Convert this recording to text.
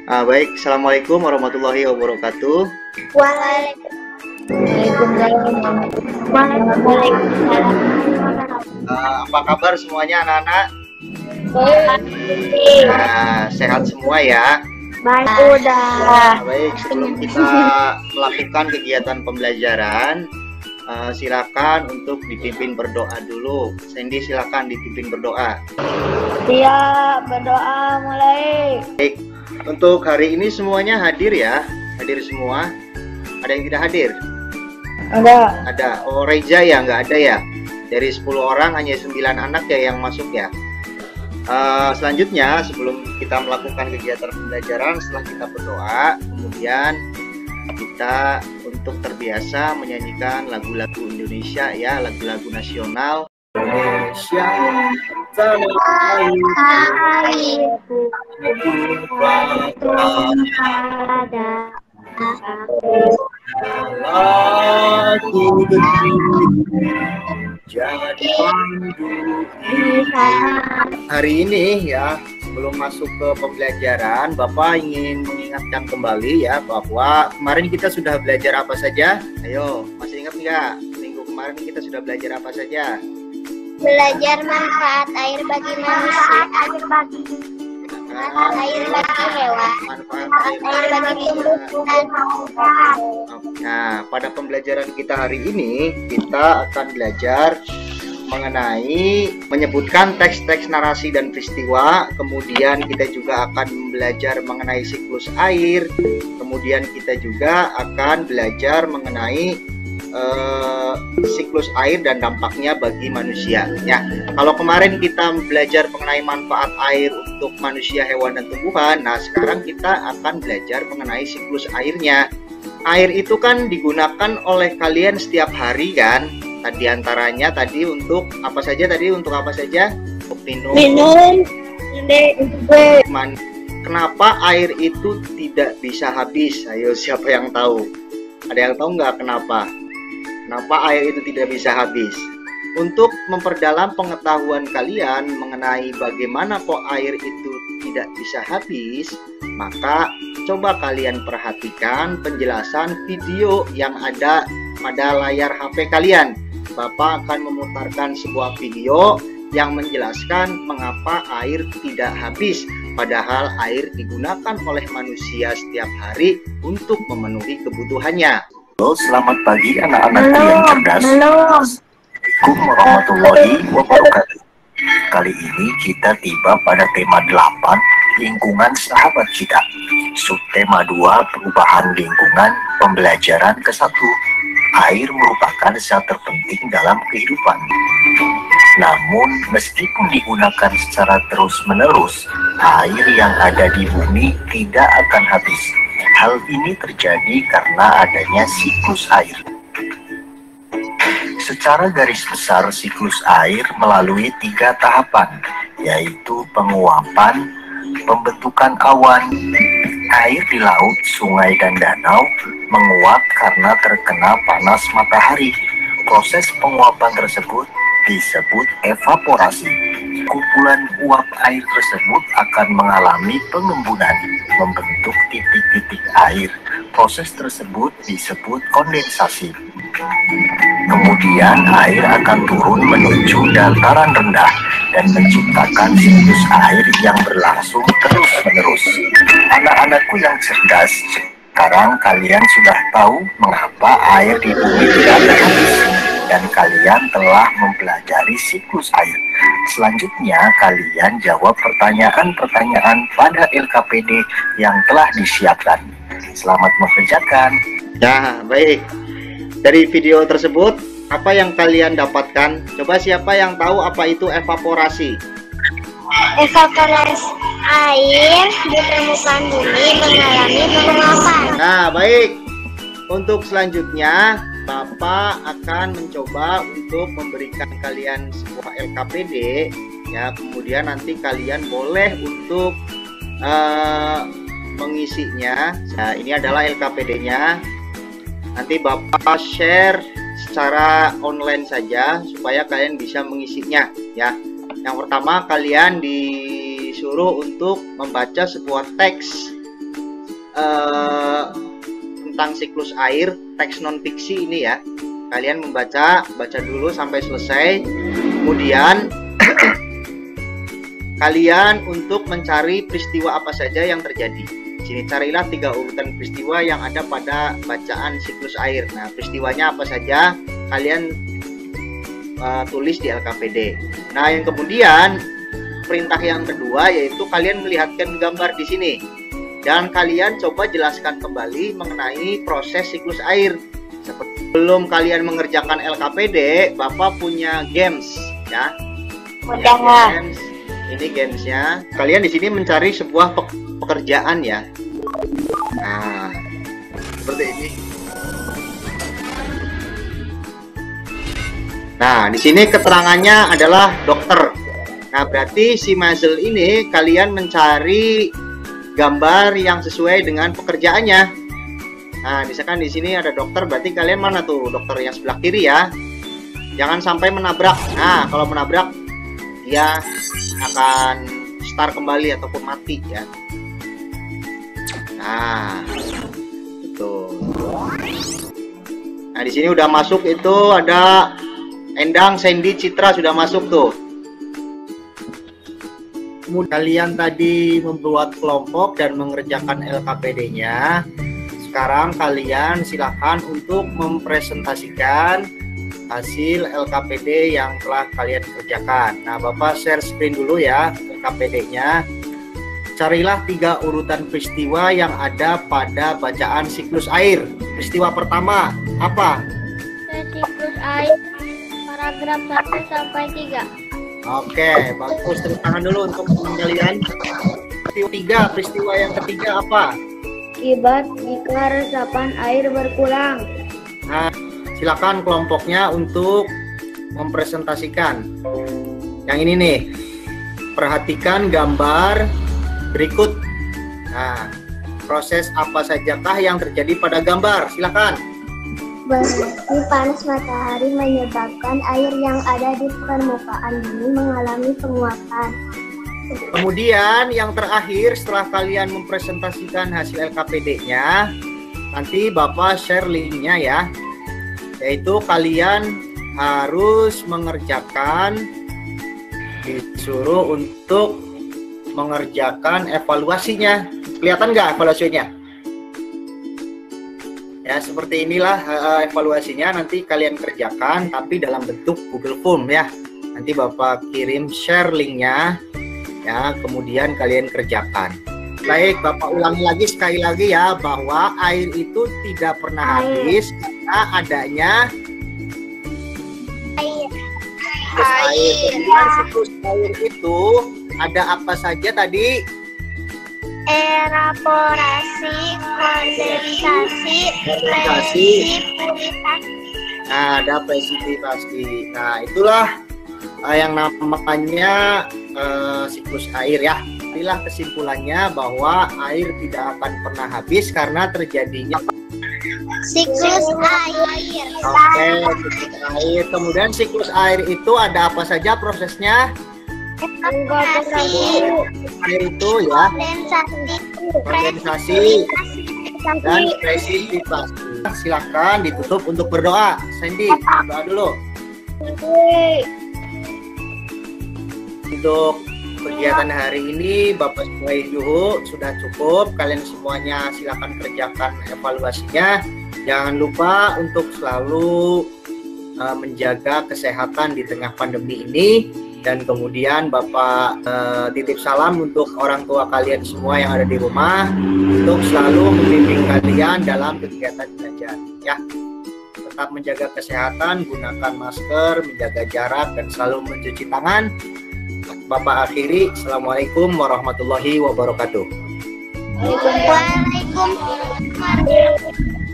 Baik, Assalamualaikum warahmatullahi wabarakatuh. Apa kabar semuanya anak-anak? Sehat semua ya? Baik, Baik, sebelum kita melakukan kegiatan pembelajaran, silakan untuk dipimpin berdoa dulu. Sandy, silakan dipimpin berdoa. Siap, berdoa mulai. Baik, untuk hari ini semuanya hadir ya? Hadir semua? Ada yang tidak hadir? Ada. Oh, Reja ya nggak ada ya? Dari 10 orang hanya 9 anak ya yang masuk ya. Selanjutnya sebelum kita melakukan kegiatan pembelajaran, setelah kita berdoa, kemudian kita untuk terbiasa menyanyikan lagu-lagu Indonesia ya, lagu-lagu nasional Indonesia tanah airku aku jadi pandu. Hari ini ya, sebelum masuk ke pembelajaran, Bapak ingin mengingatkan kembali ya bahwa kemarin kita sudah belajar apa saja? Ayo, masih ingat nggak? Minggu kemarin kita sudah belajar apa saja? Belajar manfaat air bagi manusia, air bagi hewan, Manfaat air bagi tumbuhan. Nah, pada pembelajaran kita hari ini, kita akan belajar mengenai menyebutkan teks-teks narasi dan peristiwa. Kemudian kita juga akan belajar mengenai siklus air. Kemudian kita juga akan belajar mengenai siklus air dan dampaknya bagi manusia ya. Kalau kemarin kita belajar mengenai manfaat air untuk manusia, hewan dan tumbuhan, nah sekarang kita akan belajar mengenai siklus airnya. Air itu kan digunakan oleh kalian setiap hari kan? Tadi antaranya tadi untuk apa saja? Untuk minum. Kenapa air itu tidak bisa habis? Ayo, siapa yang tahu? Ada yang tahu nggak kenapa? Kenapa air itu tidak bisa habis? Untuk memperdalam pengetahuan kalian mengenai bagaimana kok air itu tidak bisa habis, maka coba kalian perhatikan penjelasan video yang ada pada layar HP kalian. Bapak akan memutarkan sebuah video yang menjelaskan mengapa air tidak habis, padahal air digunakan oleh manusia setiap hari untuk memenuhi kebutuhannya. Halo, selamat pagi anak-anakku yang cerdas. Assalamualaikum warahmatullahi wabarakatuh. Kali ini kita tiba pada tema 8, lingkungan sahabat kita. Subtema 2, perubahan lingkungan, pembelajaran ke-1. Air merupakan zat terpenting dalam kehidupan. Namun, meskipun digunakan secara terus-menerus, air yang ada di bumi tidak akan habis. Hal ini terjadi karena adanya siklus air. Secara garis besar, siklus air melalui 3 tahapan, yaitu penguapan, pembentukan awan. Air di laut, sungai, dan danau menguap karena terkena panas matahari. Proses penguapan tersebut disebut evaporasi. Kumpulan uap air tersebut akan mengalami pengembunan, membentuk titik-titik air. Proses tersebut disebut kondensasi. Kemudian air akan turun menuju dataran rendah dan menciptakan siklus air yang berlangsung terus-menerus. Anak-anakku yang cerdas, sekarang kalian sudah tahu mengapa air di bumi tidak akan habis, dan kalian telah mempelajari siklus air. Selanjutnya, kalian jawab pertanyaan-pertanyaan pada LKPD yang telah disiapkan. Selamat mengerjakan. Nah, baik. Dari video tersebut, apa yang kalian dapatkan? Coba siapa yang tahu apa itu evaporasi? Evaporasi air di permukaan bumi mengalami penguapan. Nah, baik. Untuk selanjutnya, Bapak akan mencoba untuk memberikan kalian sebuah LKPD ya, kemudian nanti kalian boleh untuk mengisinya. Nah, ini adalah LKPD-nya. Nanti Bapak share secara online saja supaya kalian bisa mengisinya ya. Yang pertama, kalian disuruh untuk membaca sebuah teks tentang siklus air, teks non fiksi ini ya. Kalian baca dulu sampai selesai. Kemudian kalian untuk mencari peristiwa apa saja yang terjadi. Sini carilah 3 urutan peristiwa yang ada pada bacaan siklus air. Nah, peristiwanya apa saja kalian tulis di LKPD. Nah, yang kemudian perintah yang kedua yaitu kalian melihatkan gambar di sini dan kalian coba jelaskan kembali mengenai proses siklus air. Sebelum kalian mengerjakan LKPD, Bapak punya games ya. Games. Ini gamesnya. Kalian di sini mencari sebuah pekerjaan ya. Nah, seperti ini. Nah, di sini keterangannya adalah dokter. Nah, berarti si Mazel ini kalian mencari gambar yang sesuai dengan pekerjaannya. Nah, misalkan di sini ada dokter, berarti kalian mana tuh? Dokter yang sebelah kiri ya. Jangan sampai menabrak. Nah, kalau menabrak dia akan start kembali ataupun mati ya. Nah, itu. Nah, di sini udah masuk itu ada Endang, Sandy, Citra sudah masuk tuh. Kalian tadi membuat kelompok dan mengerjakan LKPD-nya. Sekarang kalian silakan untuk mempresentasikan hasil LKPD yang telah kalian kerjakan. Nah, Bapak share screen dulu ya LKPD-nya. Carilah 3 urutan peristiwa yang ada pada bacaan siklus air. Peristiwa pertama apa? Siklus air paragraf 1 sampai 3. Oke, bagus. Tepuk tangan dulu untuk kalian. Peristiwa yang ketiga apa? Akibat jika resapan air berkurang. Nah, silakan kelompoknya untuk mempresentasikan. Yang ini nih, perhatikan gambar berikut. Nah, proses apa sajakah yang terjadi pada gambar? Silakan. Berarti panas matahari menyebabkan air yang ada di permukaan bumi mengalami penguapan. Kemudian yang terakhir setelah kalian mempresentasikan hasil LKPD-nya, nanti Bapak share linknya ya. Yaitu kalian harus mengerjakan, disuruh untuk mengerjakan evaluasinya. Kelihatan nggak evaluasinya? Ya, seperti inilah evaluasinya. Nanti kalian kerjakan tapi dalam bentuk Google Form ya. Nanti Bapak kirim share linknya ya, kemudian kalian kerjakan. Baik, Bapak ulangi lagi sekali lagi ya, bahwa air itu tidak pernah habis karena adanya air. Kemudian siklus air itu ada apa saja tadi? Evaporasi, kondensasi, presipitasi. Nah, ada presipitasi. Nah, itulah yang namanya siklus air ya. Inilah kesimpulannya bahwa air tidak akan pernah habis karena terjadinya Siklus air. Oke, siklus air. Kemudian siklus air itu ada apa saja prosesnya? Evaporasi, Air itu ya, kondensasi dan presipitasi. Silakan ditutup untuk berdoa. Sandy, berdoa dulu. Untuk kegiatan hari ini Bapak Yuhu sudah cukup. Kalian semuanya silakan kerjakan evaluasinya. Jangan lupa untuk selalu menjaga kesehatan di tengah pandemi ini. Dan kemudian Bapak titip salam untuk orang tua kalian semua yang ada di rumah untuk selalu membimbing kalian dalam kegiatan belajar ya. Tetap menjaga kesehatan, gunakan masker, menjaga jarak dan selalu mencuci tangan. Bapak akhiri, Assalamualaikum warahmatullahi wabarakatuh. Waalaikumsalam.